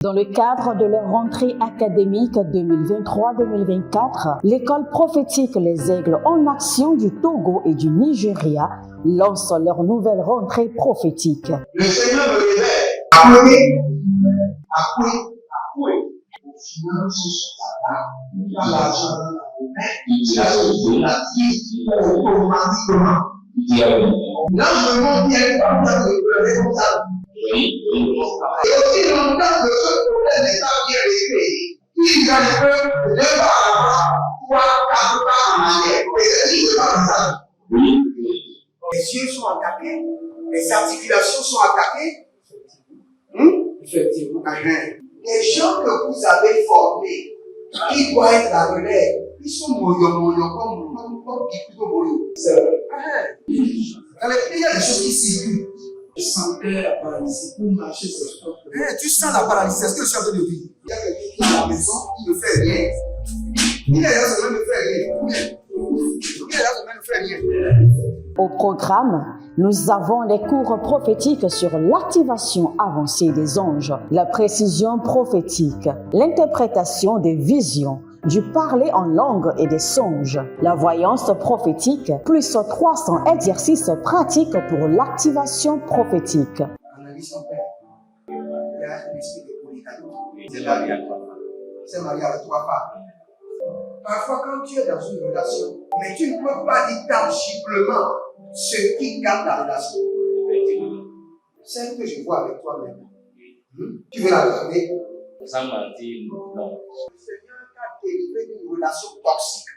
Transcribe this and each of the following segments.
Dans le cadre de leur rentrée académique 2023-2024, l'école prophétique Les Aigles en Action du Togo et du Nigeria lance leur nouvelle rentrée prophétique. Le Seigneur me révèle. Appuyez. Au final, il a l'argent dans la main, il a la automatiquement. Là, je me montre bien comme ça, le responsable. Et aussi longtemps que ce problème n'est pas bien réglé, il y a un peu de pas avant, 3, 4 pas en arrière. Et c'est pas comme ça. Les yeux sont attaqués, les articulations sont attaquées. Effectivement. Les gens que vous avez formés, qui doivent être la relève, ils sont moyo comme plutôt moyo. C'est vrai. Dans les pays, il y a des choses qui circulent. Je sentais la paralysie pour marcher sur le sport. Tu sens la paralysie, c'est ce que je suis en train de dire. Il y a quelqu'un qui est à la maison, qui ne fait rien. Il est là, ça ne fait rien. Il est là, ça ne fait rien. Au programme, nous avons les cours prophétiques sur l'activation avancée des anges, la précision prophétique, l'interprétation des visions, du parler en langue et des songes, la voyance prophétique, plus 300 exercices pratiques pour l'activation prophétique. Analyse son père. Il y a un esprit de polygamie. C'est marié à trois femmes. C'est marié à trois femmes. Parfois, quand tu es dans une relation, mais tu ne peux pas dire tangiblement ce qui garde la relation. Celle que je vois avec toi maintenant. Tu veux la regarder? Sans mentir, non. Le Seigneur t'a délivré d'une relation toxique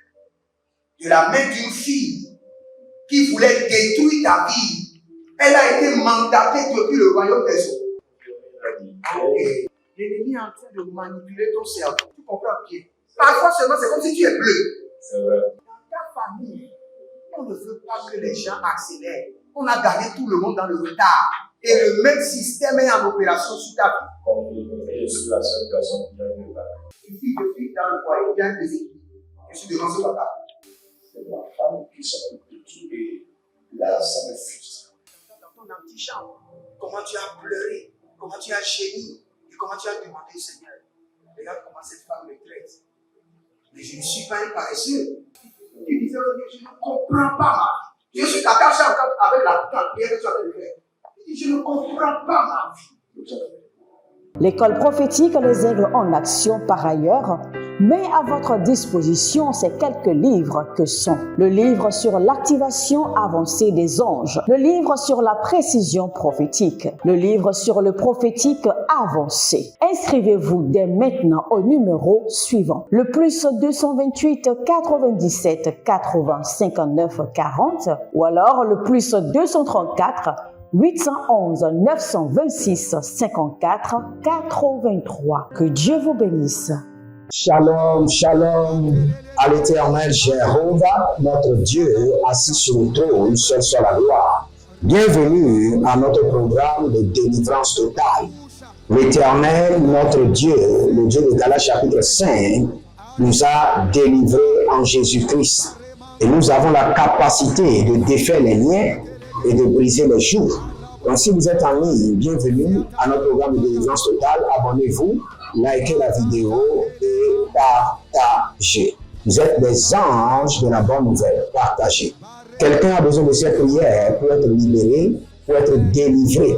de la main d'une fille qui voulait détruire ta vie. Elle a été mandatée depuis le royaume des eaux. Okay. L'ennemi est en train de manipuler ton cerveau. Tu comprends bien? Parfois seulement, c'est comme si tu es bleu. C'est vrai. Dans ta famille, on ne veut pas que les gens accélèrent. On a gardé tout le monde dans le retard. Et le même système est en opération sur ta vie. Je suis la seule personne qui a vu ça. Une fille de fille dans le foyer, il y a des équipes. Je suis devant ce papa. C'est ma femme qui s'occupe de tout et là, ça me frustre. Dans ton antichambre, comment tu as pleuré, comment tu as gémi et comment tu as demandé au Seigneur. Regarde comment cette femme me traite. Mais je ne suis pas un paresseux. Tu disais, je ne comprends pas ma vie. Je suis attaché avec la prière que tu as fait de faire. Je ne comprends pas ma vie. L'école prophétique Les Aigles en Action, par ailleurs, met à votre disposition ces quelques livres que sont le livre sur l'activation avancée des anges, le livre sur la précision prophétique, le livre sur le prophétique avancé. Inscrivez-vous dès maintenant au numéro suivant, le plus 228 97 80 59 40 ou alors le plus 234 811 926 54 83. Que Dieu vous bénisse. Shalom, shalom à l'Éternel Jéhovah, notre Dieu, assis sur le trône, seul sur la gloire. Bienvenue à notre programme de délivrance totale. L'Éternel, notre Dieu, le Dieu de Galates chapitre 5, nous a délivrés en Jésus-Christ. Et nous avons la capacité de défaire les liens et de briser les joues. Donc si vous êtes en ligne, bienvenue à notre programme de délivrance totale. Abonnez-vous, likez la vidéo et partagez. Vous êtes des anges de la bonne nouvelle. Partagez. Quelqu'un a besoin de cette prière pour être libéré, pour être délivré.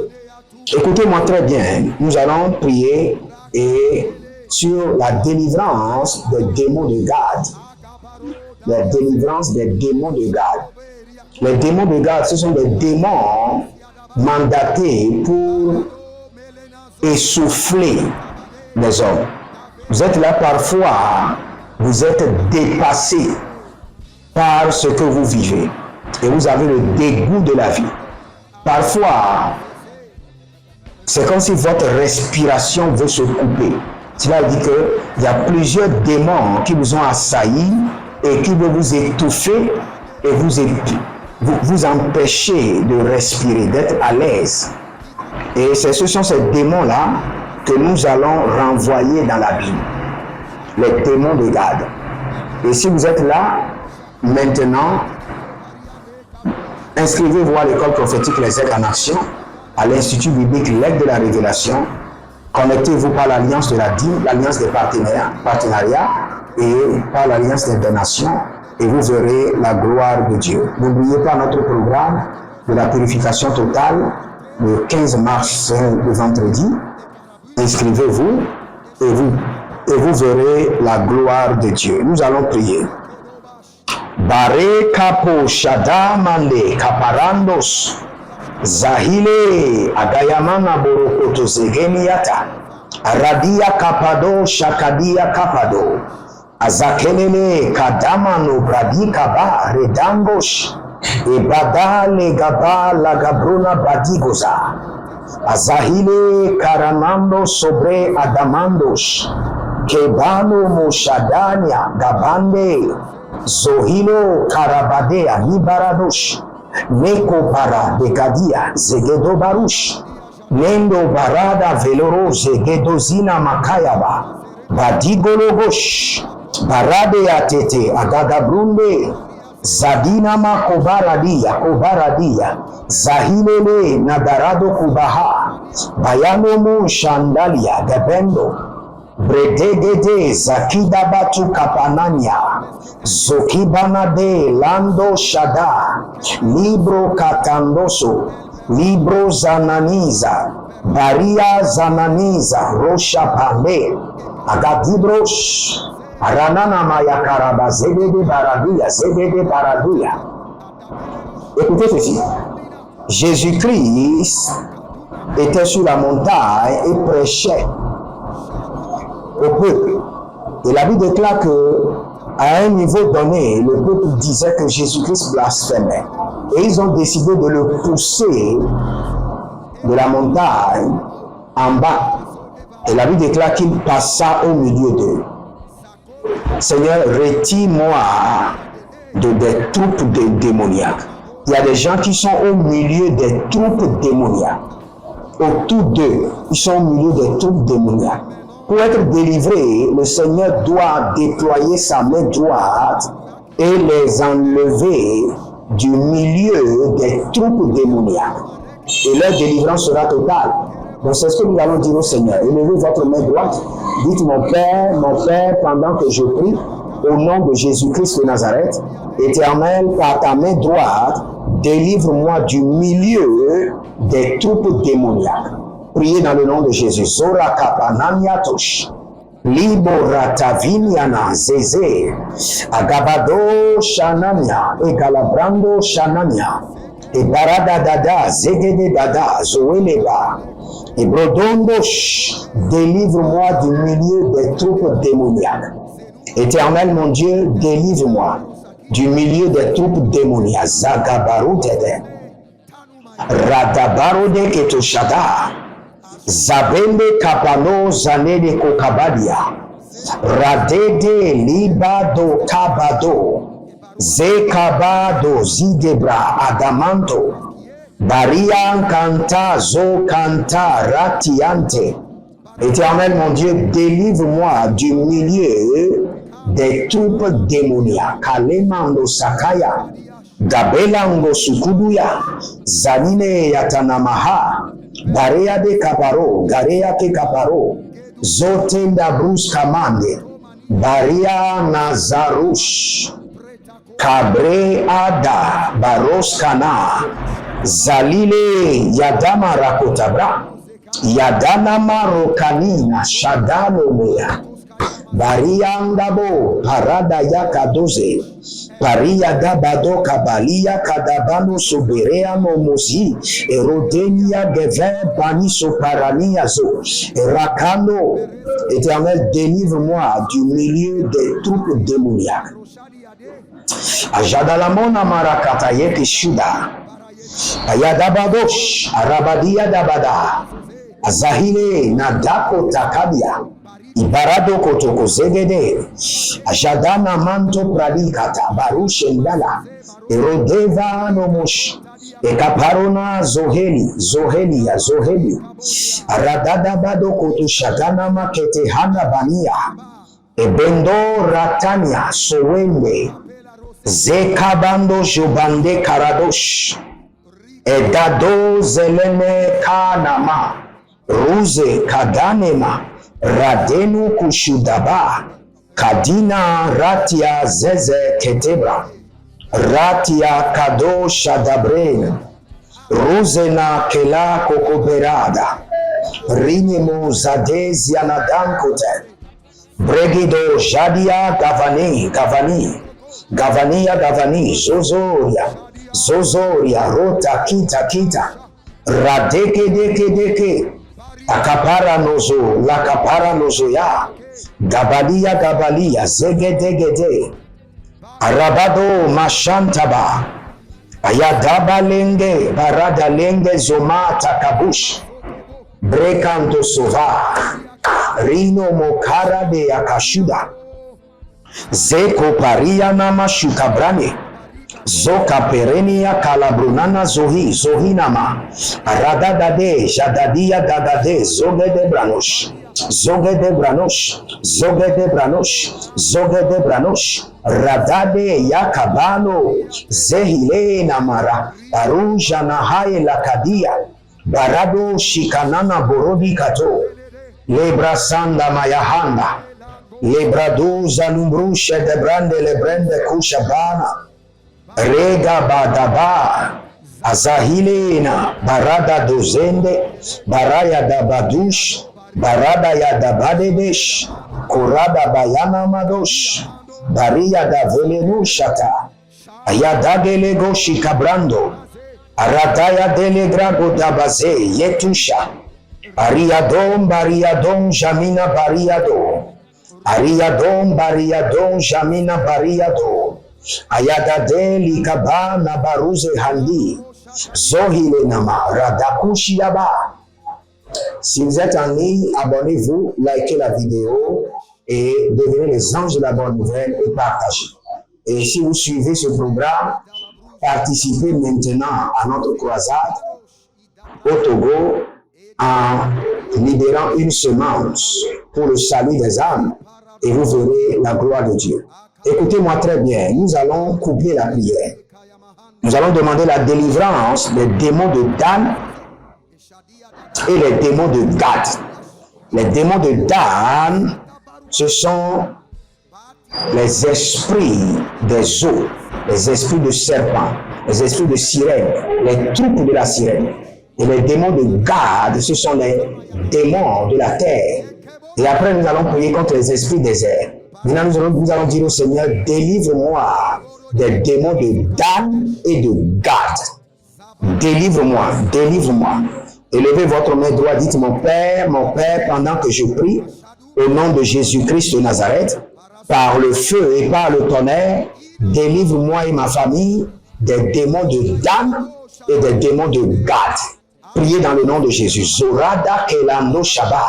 Écoutez-moi très bien. Nous allons prier sur la délivrance des démons de garde. La délivrance des démons de garde. Les démons de garde, ce sont des démons mandatés pour essouffler les hommes. Vous êtes là parfois, vous êtes dépassé par ce que vous vivez et vous avez le dégoût de la vie. Parfois, c'est comme si votre respiration veut se couper. Cela dit qu'il y a plusieurs démons qui vous ont assailli et qui veulent vous étouffer et vous empêcher de respirer, d'être à l'aise. Et ce sont ces démons-là que nous allons renvoyer dans la Bible. Les démons de garde. Et si vous êtes là, maintenant, inscrivez-vous à l'école prophétique Les Aigles en Action, à l'Institut biblique L'Aigle de la Révélation, Connectez-vous par l'alliance de la dîme, l'alliance des partenariats et par l'alliance des donations et vous verrez la gloire de Dieu. N'oubliez pas notre programme de la purification totale le 15 mars, le vendredi. Inscrivez-vous et vous verrez la gloire de Dieu. Nous allons prier. Bare kapo shadamande kaparandos zahile agayamana borokoto zegeniata aradia kapado shakadia kapado azakelele kadamano bradika ba redangosh ebadale gaba la gabruna badigoza azahile karamando sobre adamandos kebano moshadania gabande zohilo karabadea libaradosh neko para begadia zegedo barush nendo barada veloro zegedozina makayaba badigologosh barade atete agagabrunde zadina kobaradia zahilele nadarado kubaha bayano mu shandalia gabendo bredegede zakida batu kapananya zokibana de lando shada libro katandoso libro zananiza baria zananiza rosha pande agadibrosh aranana mayakaraba zedede baraduya. Écoutez ceci. Jésus-Christ était sur la montagne et prêchait au peuple. Et la Bible déclare que à un niveau donné, le peuple disait que Jésus-Christ blasphémait. Et ils ont décidé de le pousser de la montagne en bas. Et la Bible déclare qu'il passa au milieu d'eux. Seigneur, retire-moi des troupes démoniaques. Il y a des gens qui sont au milieu des troupes démoniaques. Autour d'eux, ils sont au milieu des troupes démoniaques. Pour être délivré, le Seigneur doit déployer sa main droite et les enlever du milieu des troupes démoniaques. Et leur délivrance sera totale. Donc c'est ce que nous allons dire au Seigneur. Élevez votre main droite. Dites mon Père, pendant que je prie, au nom de Jésus-Christ de Nazareth, Éternel, par ta main droite, délivre-moi du milieu des troupes démoniaques. Priez dans le nom de Jésus. Zora kapananiatosh. Libo rataviniana zeze. Agabado shanania. Egalabrando shanania. Et barada dada zegede dada zoeleba. Et brodondosh. Délivre-moi du milieu des troupes démoniaques. Éternel mon Dieu, délivre-moi du milieu des troupes démoniaques. Zagabarutede. Radabarode ketoshada. Zabende kapano zanede kokabadia. Radede libado kabado. Zekabado zidebra adamanto. Barian kanta zo kanta ratiante. Éternel mon Dieu, délivre-moi du milieu des troupes démoniaques. Kalemando sakaya. Gabelango sukuduya. Zanine yatanamaha. Barea de kaparo. Garea ke kaparo. Zotenda brus kamande. Baria nazarush. Kabre ada. Baros kana. Zalile yadama rakotabra. Yadana marokanina. Shadano mea. Bariangabo parada yakadoze. Paria dabado kabalia kadabano soberea no mozi erodenia gevin baniso parania zo rakano. Éternel, délivre-moi du milieu des troupes démoniaques. Ajadalamona marakataye kishuda ayadabadosh arabadia dabada azahile nadako takabia ibarado kotoko zegede ajadana manto pradikata barushe ndala erodeva nomosh ekaparona zoheli aradada bado kotushagana makete hana bania ebendo ratania sowende zekabando jobande karadosh edado zelene kanama Ruze kadanema radenu kushudaba kadina ratia zeze ketebra ratia kado shadabrena ruzena kela kokoberada rinemo zadez yanadankote bregido jadia gavani zozoria rota kita radeke akapara nozo ya gabalia zegedegede arabado mashantaba ayadaba lenge barada lenge zomata kabush brekanto sova rino mokara de akashuda zeko paria na mashuka brane zoka perenia kalabrunana zohinama radadade jadadia dadade zogede branosh radade yakabano zehile namara aruja na haye lakadia barado shikanana borodi kato lebra sanda mayahanda lebrado zanumbrusha de brande lebrende kushabana rega badaba azahilena barada dozende baraya dabadush barada ya dabadebesh kurada bayana madosh baria da velenushata ayadagelego shikabrando arataya delegrago dabaze yetusha bariadom jamina bariadom jamina bariado ayadade likaba na baruze handi zohile nama radakushi yaba. Si vous êtes en ligne, abonnez-vous, likez la vidéo et devenez les anges de la bonne nouvelle et partagez. Et si vous suivez ce programme, participez maintenant à notre croisade au Togo en libérant une semence pour le salut des âmes et vous verrez la gloire de Dieu. Écoutez-moi très bien, nous allons coupler la prière. Nous allons demander la délivrance des démons de Dan et les démons de Gad. Les démons de Dan, ce sont les esprits des eaux, les esprits de serpents, les esprits de sirène, les troupes de la sirène. Et les démons de Gad, ce sont les démons de la terre. Et après, nous allons prier contre les esprits des airs. Maintenant, nous allons dire au Seigneur, délivre-moi des démons de Dan et de Gad. Délivre-moi. Élevez votre main droite, dites mon Père, pendant que je prie, au nom de Jésus-Christ de Nazareth, par le feu et par le tonnerre, délivre-moi et ma famille des démons de Dan et des démons de Gad. Priez dans le nom de Jésus. Zorada Kelando Shaba.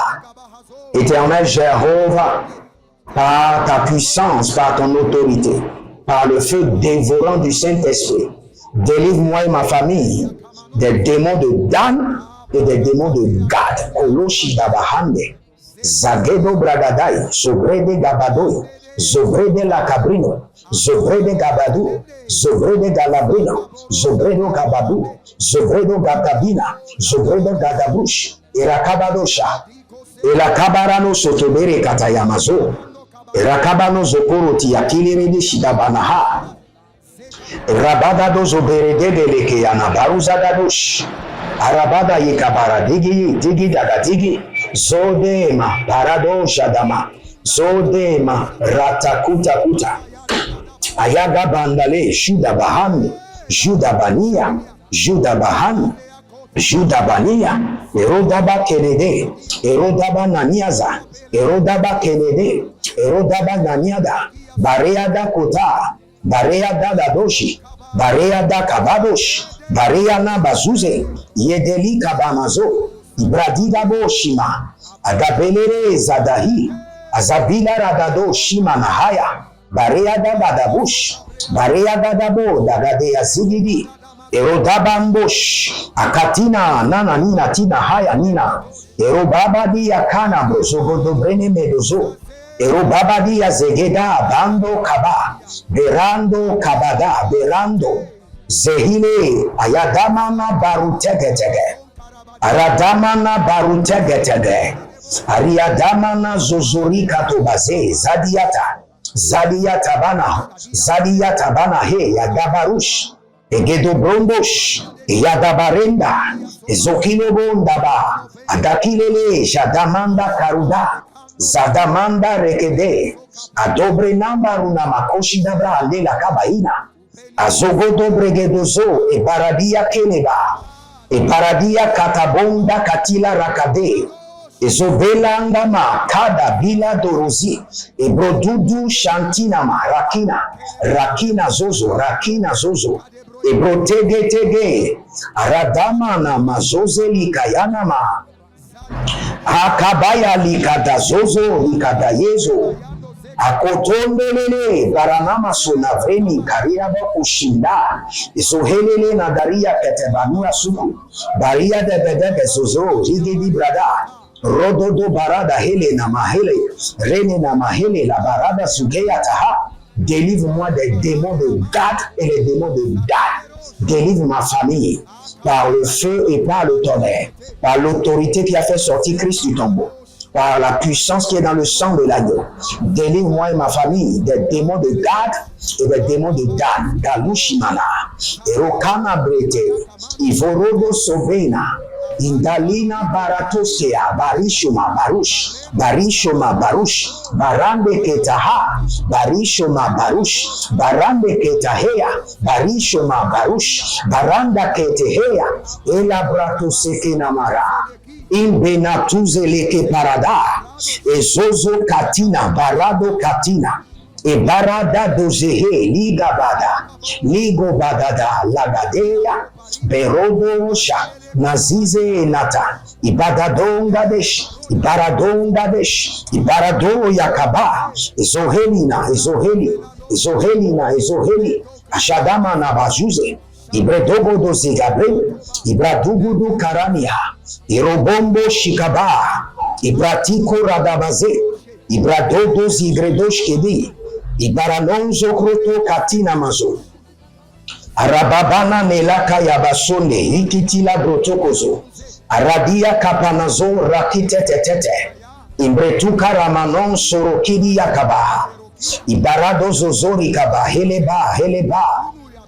Éternel Jéhovah, par ta puissance, par ton autorité, par le feu dévorant du Saint-Esprit, délivre-moi et ma famille des démons de Dan et des démons de Gad. Koloshi Dabahande, Zagedo Bragadai, Zobrede Gabadoy, Zobrede Lacabrino, Zobrede Gabadou, Zobrede Galabrino, Zobredo Gabadou, Zobredo Gababina, Zobredo Gadabush, Irakabadosha, Elakabarano Sotobere Katayamazo, Irakabano Zokoroti Yakili Shidabanaha, Rabadado Zoberede Belekeyana Baruzadadosh, Arabada Yekabara Digi Dagadigi, Zodema Parado Shadama, Zodema Ratakuta Kuta, Ayaga Bandale, Judabahan, Judabania, Judabania, Erodaba Kenede, Erodaba Naniaza, Erodaba Kenede, Erodaba Naniada, Bareada Kota, Bareada Dadoshi, Bareada Kabadosh, Bareana Bazuze, Yedeli Kabamazo, Ibradida Boshima, Agabelere Zadahi, Azabila Radado Shima Nahaya, Bareada Badabush, Bareada Dabo, Dagadea Zigidi, Erodabambosh, Akatina, Nana Nina, Tina Haya Nina, Erobabadi Akana, Brozogo Brene Medozo, Erobabadi Zegeda, Bando Kaba, Berando Kabada, Berando, Zehile, Ayadamana Barutegetege, Aradamana barutegetege. Ariadamana zozori katobaze. Zadiyata bana he yagabarush. Egedo brombosh. Yadabarenda. Ezokino bondaba. Adakilele jadamanda karuda. Zadamanda rekede. Adobre namba runa makoshi dabra andela kabaina. Azogo dobre gedozo. E baradia keneba. E paradia katabonda katila rakade. Ezobela ngama kada bila dorozi. E brodudu shantinama rakina zozo. E brotege aradama na mazoze likayanama. Akabaya likada zozo likada yezo. Akotondelele baranama sonavreni karia bakushinda. Isohelele na daria ketebanua suku. Baria de bedebe zozo rigedi brada. Rododo barada hele na mahele. Rene na mahele la barada sugeya taha. Délivre-moi des démons de Gad et les démons de Dan. Délivre ma famille par le feu et par le tonnerre, par l'autorité qui a fait sortir Christ du tombeau, par la puissance qui est dans le sang de l'agneau. Délivre-moi et ma famille des démons de Gad et des démons de Dan. Galushimana, Erokana Brete, Ivorodo Sovena, Indalina Baratosea, Barishoma Barush, Barande Ketaha, Barishoma Barush, Barande Ketahea, Barishoma Barush, Baranda Ketehea, Elabrato Sekenamara, Imbenatuze Leke Parada, Ezozo Katina, Barado Katina, E barada dozehe ligo badada lagadea berodosha nazize nata ibadadonga desh ibarado yakaba ezoheli ashadama na bajuze ibredogo dozigabre ibradugudu karania irobombo shikaba ibratiko radabaze ibradodo zigredosh kedi Ibaranonzo kroto katina mazo. Arababana melaka yabasonde ikitila brotokozo. Aradia kapanazo rakite tetete. Imbretuka ramanon sorokidi yakaba. Ibarado zozori kaba heleba.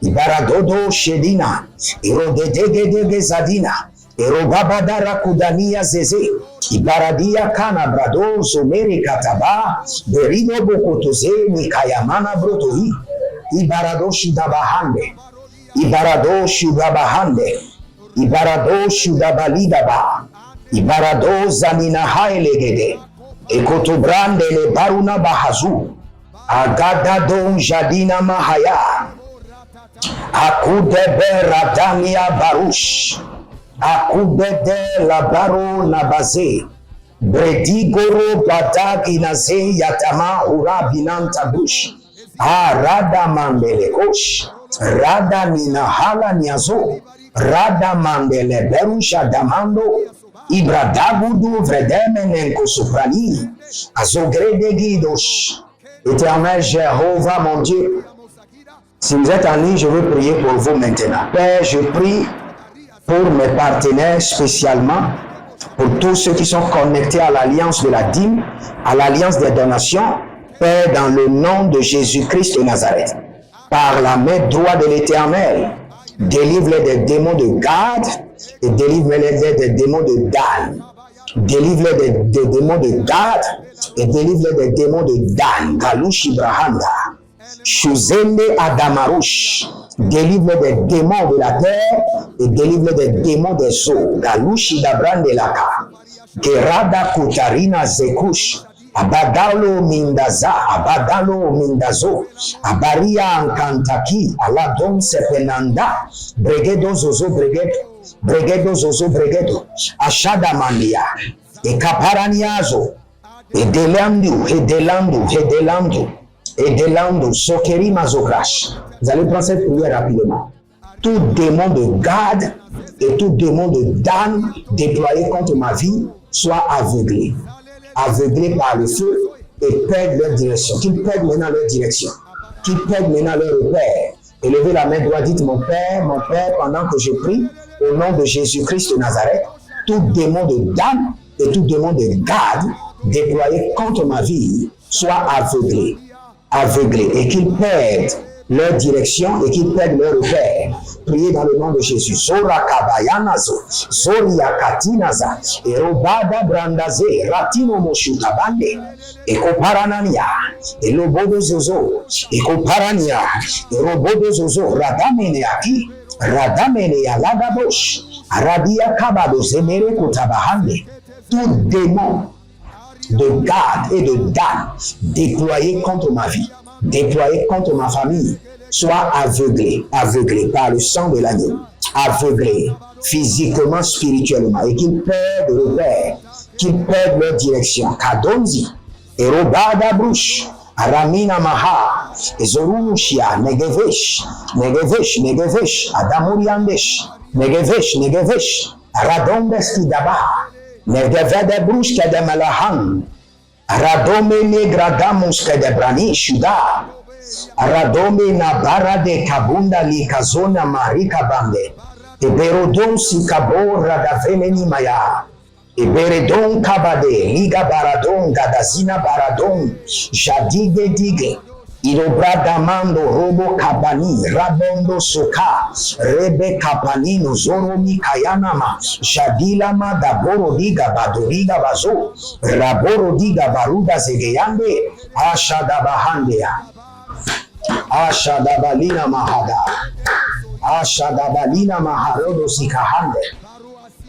Ibaradodo shedina. Irodedegedege zadina. Irobabadara kudania zeze. Ibaradia kana brado zomeri kataba berino bokotoze nikayamana brotohi ibarado shudabahande ibarado shudabalidaba ibarado zanina hailegede ekotobrande le baruna bahazu agada don jadina mahaya akudebe radania barush akubede labaro nabaze bredigoro badagi naze yatama ura binanta bush rada mandele kosh rada ninahala niazo rada mandele berusha damando ibradagudu vredemenenko soprani azogrede guidosh. Éternel Jéhovah mon Dieu, si vous êtes en ligne, je veux prier pour vous maintenant. Père, je prie pour mes partenaires spécialement, pour tous ceux qui sont connectés à l'alliance de la dîme, à l'alliance des donations, Père, dans le nom de Jésus-Christ de Nazareth, par la main droite de l'Éternel, délivre-les des démons de Gad et délivre-les des démons de Dan. Délivre-les des démons de Gad et délivre-les des démons de Dan. Galushi Brahanda, Shuzende Adamarush. Délivre des démons de la terre et délivre des démons des eaux. Galushi Dabrande Laka. Gerada Kutarina Zekush. Abadalo Mindazo. Abaria Ankantaki. Aladon Sepenanda. Bregedo Zozo Bregedo. Ashada Mandia. E Kaparaniazo. Edelando, Sokeri Mazokrash. Vous allez prendre cette prière rapidement. Tout démon de Gad et tout démon de Dan déployé contre ma vie soit aveuglé. Aveuglé par le feu et perdent leur direction. Qu'ils perdent maintenant leur direction. Qu'ils perdent maintenant leur repère. Élevez la main droite, dites mon Père, pendant que je prie, au nom de Jésus-Christ de Nazareth, tout démon de Dan et tout démon de Gad déployé contre ma vie soit aveuglé, et qu'ils perdent leur direction et qu'ils perdent leur repère. Priez dans le nom de Jésus. Zora kabayanazo, zoria katinaza, erobada brandaze, ratino moshutabande, ekoparanania, elobodo zozo, ekoparania, erobodo zozo, radamene aki, radamene yaladabosh, aradia kabado zemere kotabahande. Tout démon de Gad et de Dan déployés contre ma vie, déployés contre ma famille, soit aveuglés par le sang de l'agneau, aveuglés physiquement, spirituellement, et qu'ils perdent le repère, qu'ils perdent leur direction. Kadonzi, Erobada Brush, Aramina Maha, Ezorushia, Negevesh, Adamuriandesh, Negevesh, Radombes Kidaba, Negevede Brush Kedemalahan, Radome Negradamus Kedebrani Shuda, Radome Nabara de Kabunda Likazona Marika Bande, Eberodon Sikabo Radavemeni Maya, Eberedon Kabade, Liga Baradon, Gadazina Baradon, Jadige Dige, Ilobradamando Robo Kabani, Rabondo Soka, Rebe Kapanino, Zoromi Kayanama, Jadilama Daboro Diga Badoriga Bazo, Raboro Diga Baruda Zegeyande, Ashadabahandea, Ashadabalina Mahada, Ashadabalina Maharodo Sikahande,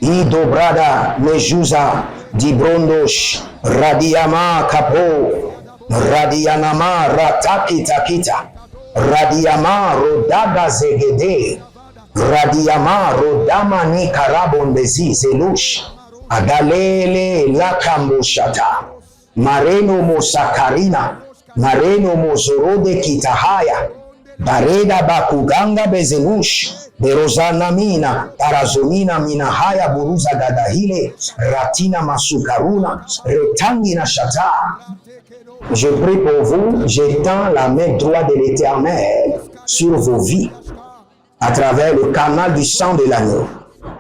Idobrada Mejuza, Dibrondosh, Radiama Kapo, Radianama Ratakita Kita, Radiama Rodaga Zegede, Radiama Rodama Nikarabondezi Zelush, Agalele Lakamboshata, Mareno Mosakarina, Mareno Mozorode Kitahaya, Bareda Bakuganga Bezenush, Berozana Mina, Tarazonina Minahaya Buruza Gadahile, Ratina Masukaruna, Retangina Shata. Je prie pour vous, j'étends la main droite de l'Éternel sur vos vies à travers le canal du sang de l'agneau.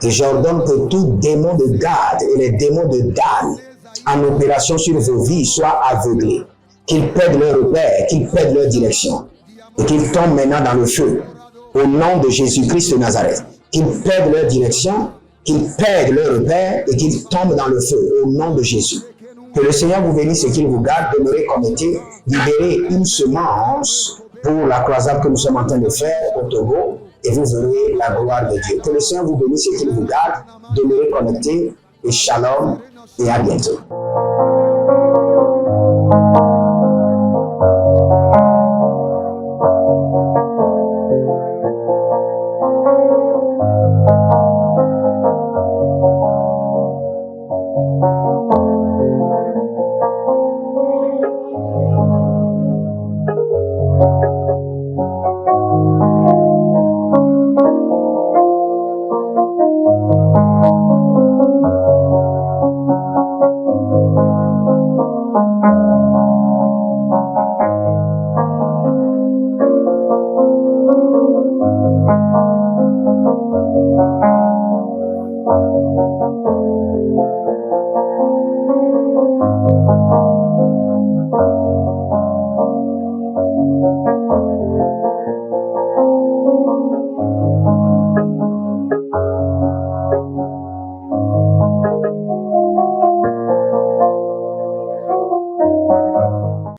Et j'ordonne que tout démon de Gad et les démons de Dan en opération sur vos vies soient aveuglés, qu'ils perdent leur repère, qu'ils perdent leur direction et qu'ils tombent maintenant dans le feu au nom de Jésus-Christ de Nazareth. Qu'ils perdent leur direction, qu'ils perdent leur repère et qu'ils tombent dans le feu au nom de Jésus. Que le Seigneur vous bénisse et qu'il vous garde, demeurez connectés, libérez une semence pour la croisade que nous sommes en train de faire au Togo et vous verrez la gloire de Dieu. Que le Seigneur vous bénisse et qu'il vous garde, demeurez connectés et shalom et à bientôt.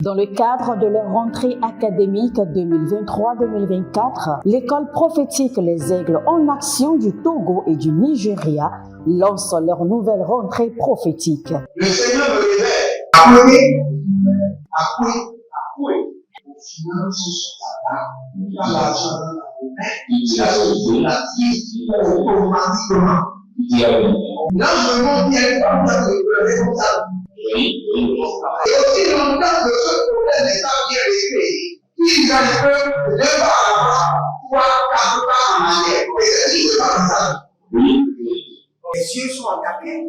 Dans le cadre de leur rentrée académique 2023-2024, l'école prophétique Les Aigles en Action du Togo et du Nigeria lance leur nouvelle rentrée prophétique. Le Seigneur me révèle. Appelez. Finances dans l'argent dans la automatiquement. Là, je me montre bien comme ça que le responsable. Et aussi longtemps que ce problème n'est pas bien réglé, ils arrivent de par avant, 3, 4 pas en arrière. Et c'est pas comme ça. Les yeux sont attaqués,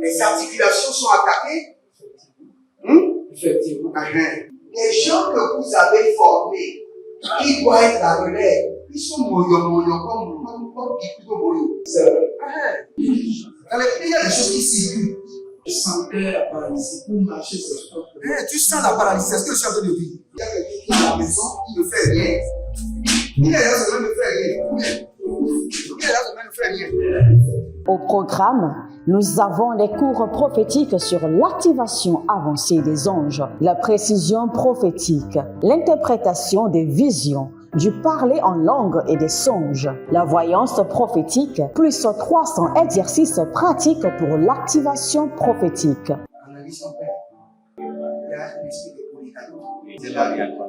les articulations sont attaquées. Effectivement. Les gens que vous avez formés, qui doivent être la relève, ils sont moyo comme plutôt moyo. C'est vrai. Dans les pays, il y a des choses qui circulent. Je sentais la paralysie pour marcher sur le corps. Tu sens la paralysie, c'est ce que je suis en train de dire. Il y a quelqu'un qui est à la maison, qui ne fait rien. Il est là, ça ne fait rien. Il est là, ça ne fait rien. Au programme, nous avons les cours prophétiques sur l'activation avancée des anges, la précision prophétique, l'interprétation des visions, du parler en langue et des songes, la voyance prophétique, plus 300 exercices pratiques pour l'activation prophétique. Analyse son père. Il y a un esprit de polygamie. C'est marié à toi.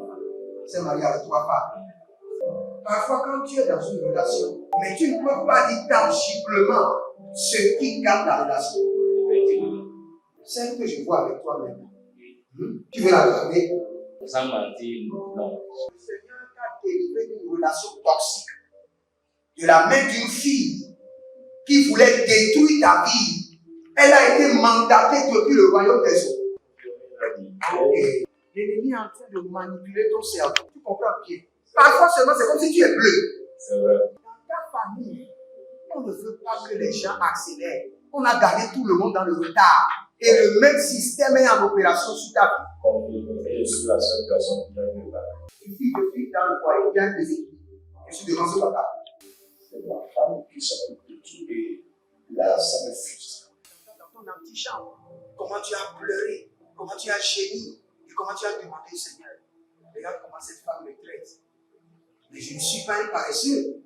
C'est marié à toi, pas. Parfois, quand tu es dans une relation, mais tu ne peux pas dire tangiblement ce qui garde la relation. Celle que je vois avec toi maintenant. Tu veux la regarder? Sans mentir, non. Le Seigneur t'a délivré d'une relation toxique. De la main d'une fille qui voulait détruire ta vie. Elle a été mandatée depuis le royaume des eaux. Et l'ennemi est en train de manipuler ton cerveau. Tu comprends bien? Parfois seulement, c'est comme si tu es bleu. C'est vrai. Dans ta famille, on ne veut pas que les gens accélèrent. On a gardé tout le monde dans le retard. Et le même système est en opération sur ta vie. Comme je suis la seule personne qui a vu ça. Une fille de fille dans le foyer, il y a des équipes. Je suis devant ce papa. C'est ma femme qui s'occupe de tout et là, ça me frustre. Dans ton antichambre, comment tu as pleuré, comment tu as gémi et comment tu as demandé au Seigneur. Regarde comment cette femme me traite. Mais je ne suis pas un paresseux.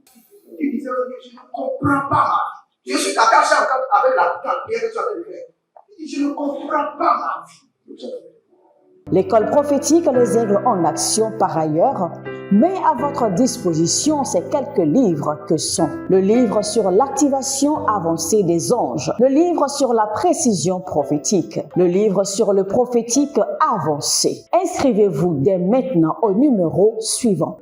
Tu disais, je ne comprends pas ma vie. Je suis attaché avec la prière que tu as fait de faire. Je ne comprends pas ma vie. L'école prophétique Les Aigles en Action, par ailleurs, met à votre disposition ces quelques livres que sont le livre sur l'activation avancée des anges, le livre sur la précision prophétique, le livre sur le prophétique avancé. Inscrivez-vous dès maintenant au numéro suivant.